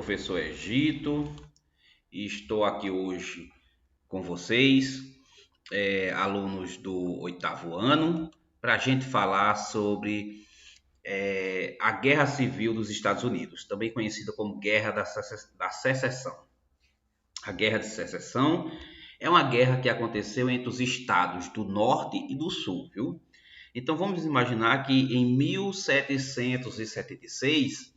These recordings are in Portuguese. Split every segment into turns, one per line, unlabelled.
professor Egito e estou aqui hoje com vocês, alunos do oitavo ano, para a gente falar sobre a Guerra Civil dos Estados Unidos, também conhecida como Guerra da Secessão. A Guerra de Secessão é uma guerra que aconteceu entre os estados do Norte e do Sul, viu? Então vamos imaginar que em 1776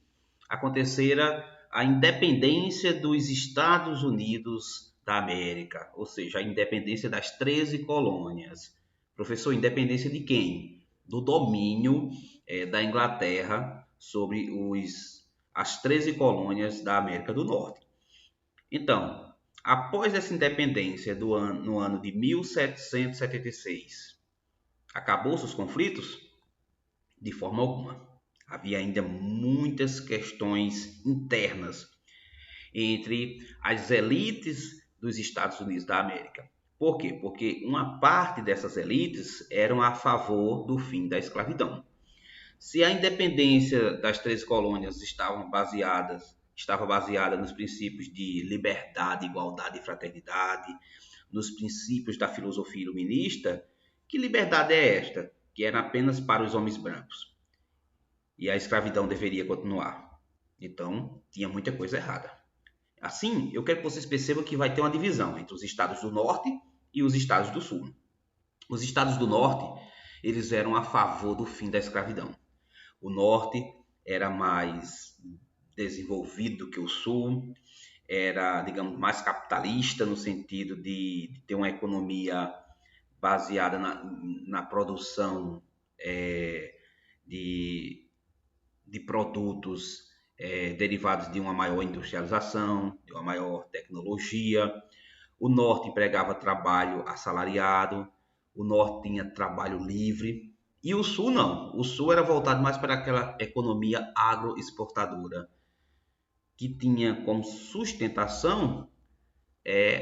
acontecera a independência dos Estados Unidos da América, ou seja, a independência das 13 colônias. Professor, independência de quem? Do domínio da Inglaterra sobre as 13 colônias da América do Norte. Então, após essa independência no ano de 1776, acabou-se os conflitos? De forma alguma. Havia ainda muitas questões internas entre as elites dos Estados Unidos da América. Por quê? Porque uma parte dessas elites eram a favor do fim da escravidão. Se a independência das 13 colônias estava baseada nos princípios de liberdade, igualdade e fraternidade, nos princípios da filosofia iluminista, que liberdade é esta? Que era apenas para os homens brancos. E a escravidão deveria continuar. Então, tinha muita coisa errada. Assim, eu quero que vocês percebam que vai ter uma divisão entre os estados do Norte e os estados do Sul. Os estados do Norte, eles eram a favor do fim da escravidão. O Norte era mais desenvolvido que o Sul, era, digamos, mais capitalista no sentido de ter uma economia baseada na produção de produtos derivados de uma maior industrialização, de uma maior tecnologia. O Norte empregava trabalho assalariado, o Norte tinha trabalho livre, e o Sul não. O Sul era voltado mais para aquela economia agroexportadora, que tinha como sustentação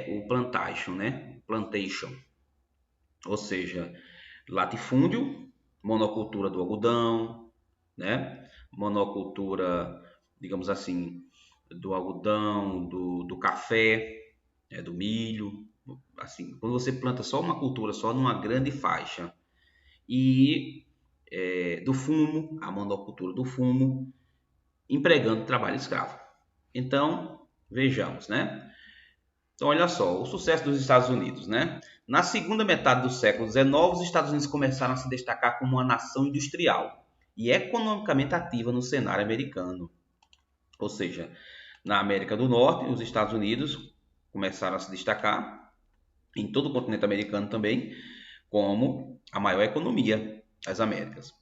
o plantation, ou seja, latifúndio, monocultura do algodão, né? Monocultura, digamos assim, do algodão, do café, do milho, assim, quando você planta só uma cultura, só numa grande faixa, e do fumo, a monocultura do fumo, empregando trabalho escravo. Então, vejamos, né? Então, olha só, o sucesso dos Estados Unidos, né? Na segunda metade do século XIX, os Estados Unidos começaram a se destacar como uma nação industrial e economicamente ativa no cenário americano. Ou seja, na América do Norte, os Estados Unidos começaram a se destacar, em todo o continente americano também, como a maior economia das Américas.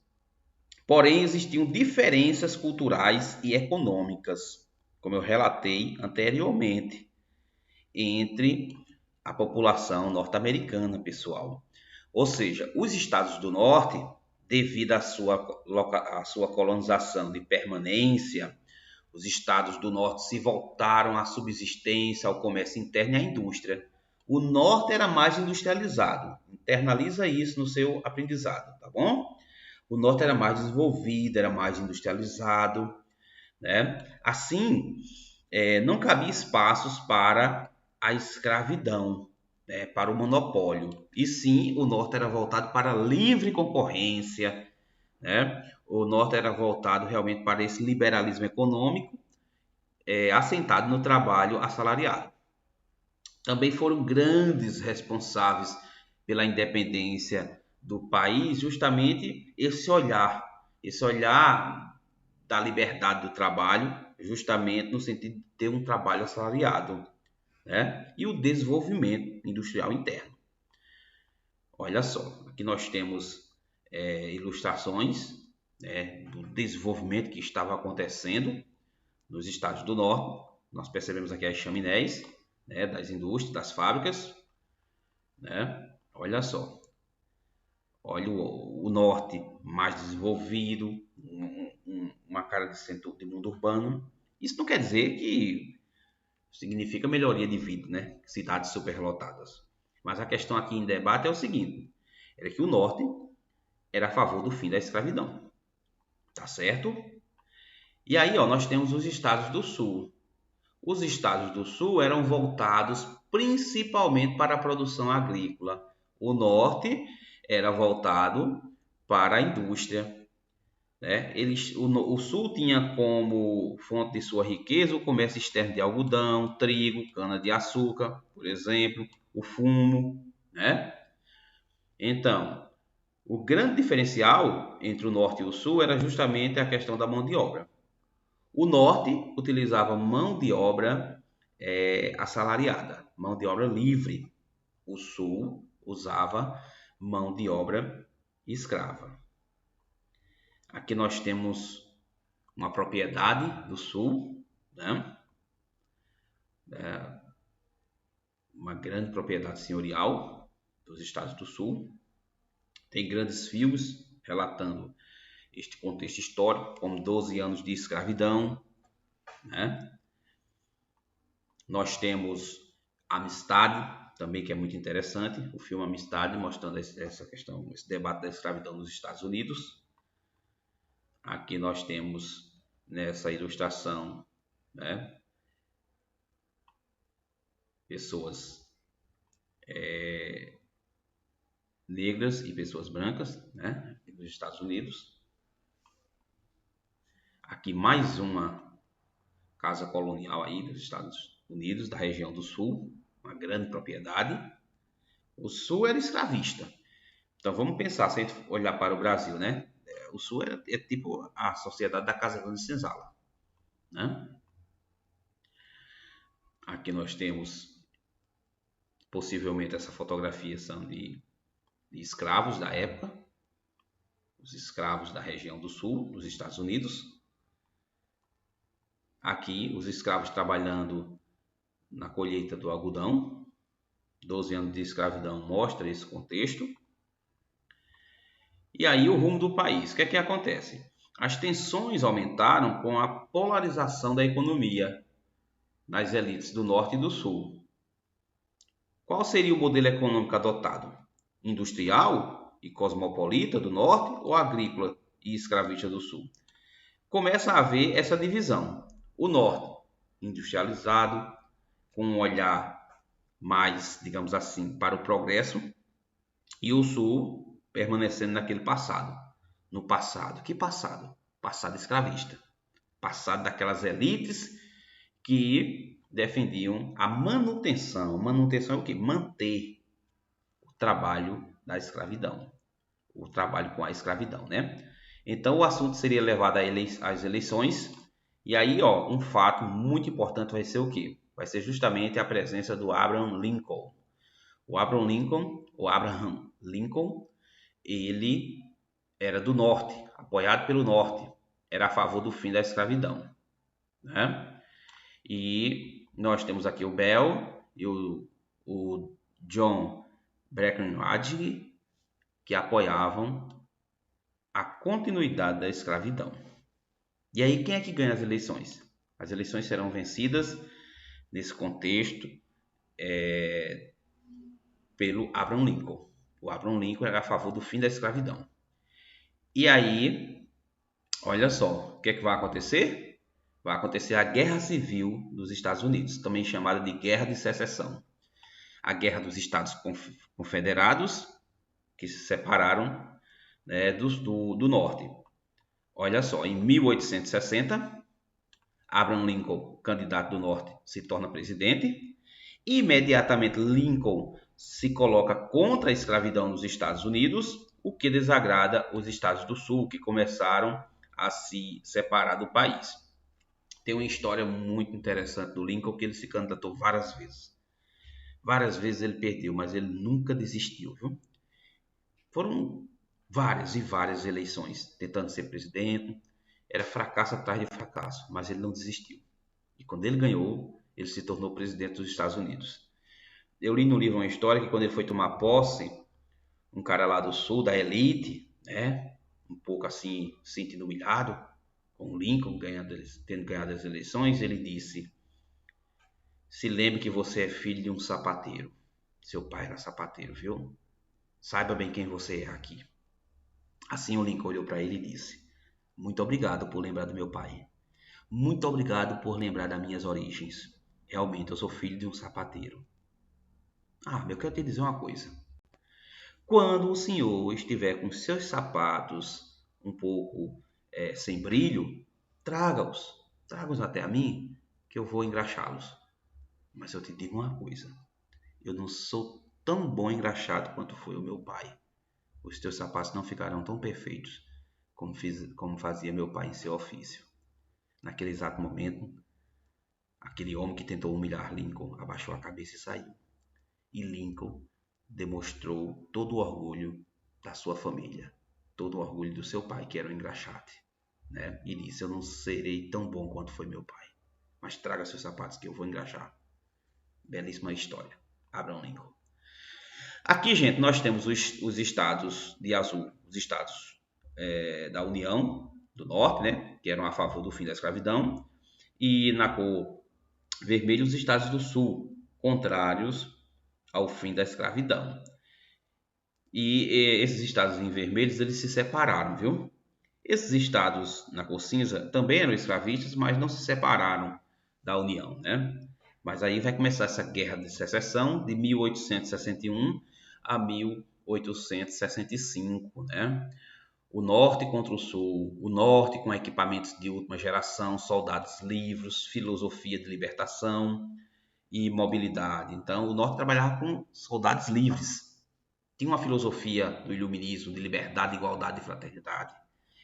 Porém, existiam diferenças culturais e econômicas, como eu relatei anteriormente, entre a população norte-americana, pessoal. Ou seja, os estados do norte, devido à sua colonização de permanência, os estados do norte se voltaram à subsistência, ao comércio interno e à indústria. O norte era mais industrializado. Internaliza isso no seu aprendizado, tá bom? O norte era mais desenvolvido, era mais industrializado, né? Assim, não cabia espaços para a escravidão, né, para o monopólio. E sim, o norte era voltado para a livre concorrência, né? O norte era voltado realmente para esse liberalismo econômico, assentado no trabalho assalariado. Também foram grandes responsáveis pela independência do país, justamente esse olhar da liberdade do trabalho, justamente no sentido de ter um trabalho assalariado, né? E o desenvolvimento industrial interno. Olha só, aqui nós temos ilustrações, né, do desenvolvimento que estava acontecendo nos estados do norte. Nós percebemos aqui as chaminés, né, das indústrias, das fábricas, né? Olha só, olha o norte mais desenvolvido, uma cara de mundo urbano. Isso não quer dizer que significa melhoria de vida, né? Cidades superlotadas. Mas a questão aqui em debate é o seguinte: era que o norte era a favor do fim da escravidão, tá certo? E aí, ó, nós temos os estados do sul. Os estados do sul eram voltados principalmente para a produção agrícola. O norte era voltado para a indústria, né? O sul tinha como fonte de sua riqueza o comércio externo de algodão, trigo, cana-de-açúcar, por exemplo, o fumo, né? Então, o grande diferencial entre o norte e o sul era justamente a questão da mão de obra. O norte utilizava mão de obra assalariada, mão de obra livre. O sul usava mão de obra escrava. Aqui nós temos uma propriedade do sul, né? Uma grande propriedade senhorial dos estados do sul. Tem grandes fios relatando este contexto histórico, como 12 anos de escravidão, né? Nós temos Amistade, também, que é muito interessante, o filme Amistade, mostrando essa questão, esse debate da escravidão nos Estados Unidos. Aqui nós temos nessa ilustração, né, pessoas negras e pessoas brancas, né, dos Estados Unidos. Aqui mais uma casa colonial aí dos Estados Unidos, da região do Sul, uma grande propriedade. O Sul era escravista. Então vamos pensar, se a gente olhar para o Brasil, né? O Sul é tipo a sociedade da Casa Grande Senzala, né? Aqui nós temos possivelmente essa fotografia são de escravos da época, os escravos da região do Sul, dos Estados Unidos. Aqui os escravos trabalhando na colheita do algodão. 12 anos de escravidão mostra esse contexto. E aí o rumo do país. O que é que acontece? As tensões aumentaram com a polarização da economia nas elites do Norte e do Sul. Qual seria o modelo econômico adotado? Industrial e cosmopolita do Norte ou agrícola e escravista do Sul? Começa a haver essa divisão. O Norte, industrializado, com um olhar mais, digamos assim, para o progresso, e o Sul permanecendo naquele passado. No passado. Que passado? Passado escravista. Passado daquelas elites que defendiam a manutenção. Manutenção é o quê? Manter o trabalho da escravidão. O trabalho com a escravidão, né? Então o assunto seria levado às eleições. E aí, ó, um fato muito importante vai ser o quê? Vai ser justamente a presença do Abraham Lincoln. O Abraham Lincoln, ele era do Norte, apoiado pelo Norte, era a favor do fim da escravidão, né? E nós temos aqui o Bell e o John Breckinridge, que apoiavam a continuidade da escravidão. E aí, quem é que ganha as eleições? As eleições serão vencidas nesse contexto pelo Abraham Lincoln. O Abraham Lincoln era a favor do fim da escravidão. E aí, olha só, o que é que vai acontecer? Vai acontecer a Guerra Civil dos Estados Unidos, também chamada de Guerra de Secessão. A Guerra dos Estados Confederados, que se separaram, né, do Norte. Olha só, em 1860, Abraham Lincoln, candidato do Norte, se torna presidente. Imediatamente, Lincoln se coloca contra a escravidão nos Estados Unidos, o que desagrada os estados do Sul, que começaram a se separar do país. Tem uma história muito interessante do Lincoln, que ele se candidatou várias vezes. Várias vezes ele perdeu, mas ele nunca desistiu, viu? Foram várias e várias eleições tentando ser presidente. Era fracasso atrás de fracasso, mas ele não desistiu. E quando ele ganhou, ele se tornou presidente dos Estados Unidos. Eu li no livro uma história que quando ele foi tomar posse, um cara lá do Sul, da elite, né, um pouco assim, sentindo humilhado, com o Lincoln tendo ganhado as eleições, ele disse: se lembre que você é filho de um sapateiro. Seu pai era sapateiro, viu? Saiba bem quem você é aqui. Assim o Lincoln olhou para ele e disse: muito obrigado por lembrar do meu pai. Muito obrigado por lembrar das minhas origens. Realmente, eu sou filho de um sapateiro. Ah, eu quero te dizer uma coisa. Quando o senhor estiver com seus sapatos um pouco sem brilho, traga-os. Traga-os até a mim, que eu vou engraxá-los. Mas eu te digo uma coisa. Eu não sou tão bom engraxado quanto foi o meu pai. Os teus sapatos não ficarão tão perfeitos como fazia meu pai em seu ofício. Naquele exato momento, aquele homem que tentou humilhar Lincoln abaixou a cabeça e saiu. E Lincoln demonstrou todo o orgulho da sua família, todo o orgulho do seu pai, que era o engraxate, né? E disse: eu não serei tão bom quanto foi meu pai, mas traga seus sapatos que eu vou engraxar. Belíssima história. Abraham Lincoln. Aqui, gente, nós temos os estados de azul, os estados da União do Norte, né, que eram a favor do fim da escravidão, e na cor vermelha os estados do Sul, contrários ao fim da escravidão. E esses estados em vermelhos, eles se separaram, viu? Esses estados na cor cinza também eram escravistas, mas não se separaram da União, né? Mas aí vai começar essa guerra de secessão de 1861 a 1865, né? O norte contra o sul, o norte com equipamentos de última geração, soldados livres, filosofia de libertação e mobilidade. Então, o norte trabalhava com soldados livres. Tinha uma filosofia do iluminismo, de liberdade, igualdade e fraternidade.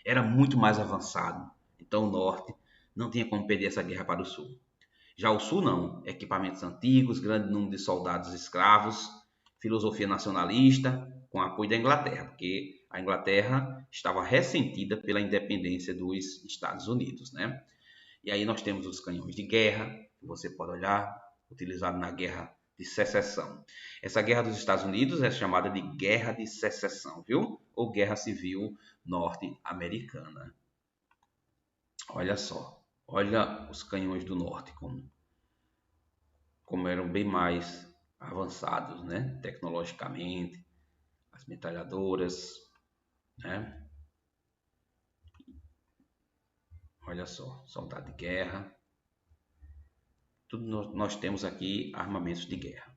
Era muito mais avançado. Então, o norte não tinha como perder essa guerra para o sul. Já o sul não. Equipamentos antigos, grande número de soldados escravos, filosofia nacionalista, com apoio da Inglaterra, porque a Inglaterra estava ressentida pela independência dos Estados Unidos, né? E aí nós temos os canhões de guerra, que você pode olhar, utilizado na Guerra de Secessão. Essa Guerra dos Estados Unidos é chamada de Guerra de Secessão, viu? Ou Guerra Civil Norte-Americana. Olha só, olha os canhões do norte como eram bem mais avançados, né? Tecnologicamente, as metralhadoras, né? Olha só, soldado de guerra. Tudo nós temos aqui armamentos de guerra,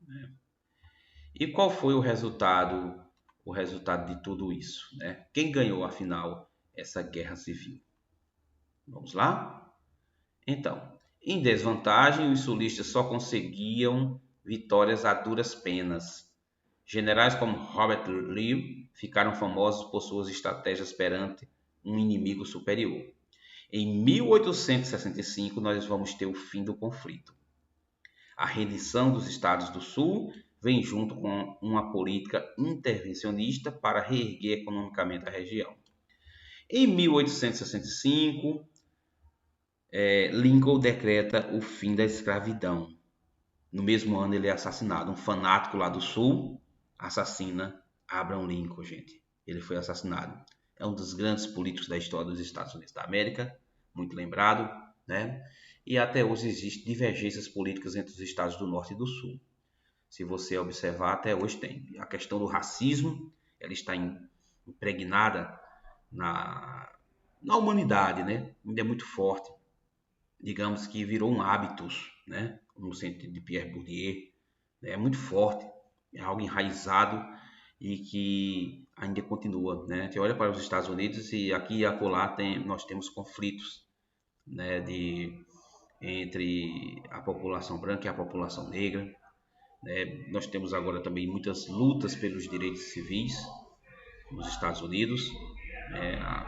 né? E qual foi o resultado de tudo isso, né? Quem ganhou afinal essa guerra civil? Vamos lá? Então, em desvantagem, os sulistas só conseguiam vitórias a duras penas. Generais como Robert Lee ficaram famosos por suas estratégias perante um inimigo superior. Em 1865, nós vamos ter o fim do conflito. A rendição dos estados do Sul vem junto com uma política intervencionista para reerguer economicamente a região. Em 1865, Lincoln decreta o fim da escravidão. No mesmo ano, ele é assassinado. Um fanático lá do Sul assassina Abraham Lincoln, gente. Ele foi assassinado. É um dos grandes políticos da história dos Estados Unidos da América, muito lembrado, né? E até hoje existem divergências políticas entre os estados do Norte e do Sul. Se você observar, até hoje tem. A questão do racismo, ela está impregnada na humanidade, né? Ainda é muito forte. Digamos que virou um hábitus, né? No sentido de Pierre Bourdieu, né? É muito forte, é algo enraizado e que ainda continua, né? Você olha para os Estados Unidos e aqui e acolá nós temos conflitos, né? Entre a população branca e a população negra, né? Nós temos agora também muitas lutas pelos direitos civis nos Estados Unidos.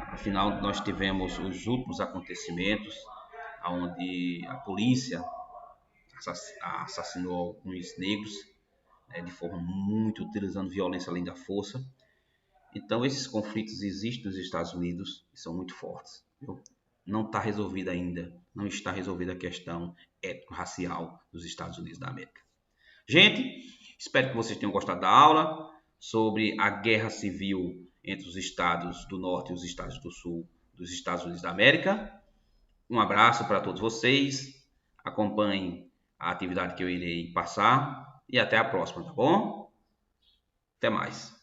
Afinal, nós tivemos os últimos acontecimentos onde a polícia assassinou alguns negros, né, de forma muito utilizando violência além da força. Então, esses conflitos existem nos Estados Unidos e são muito fortes, viu? Não está resolvida ainda, não está resolvida a questão étnico-racial dos Estados Unidos da América. Gente, espero que vocês tenham gostado da aula sobre a guerra civil entre os estados do Norte e os estados do Sul dos Estados Unidos da América. Um abraço para todos vocês. Acompanhem a atividade que eu irei passar e até a próxima, tá bom? Até mais.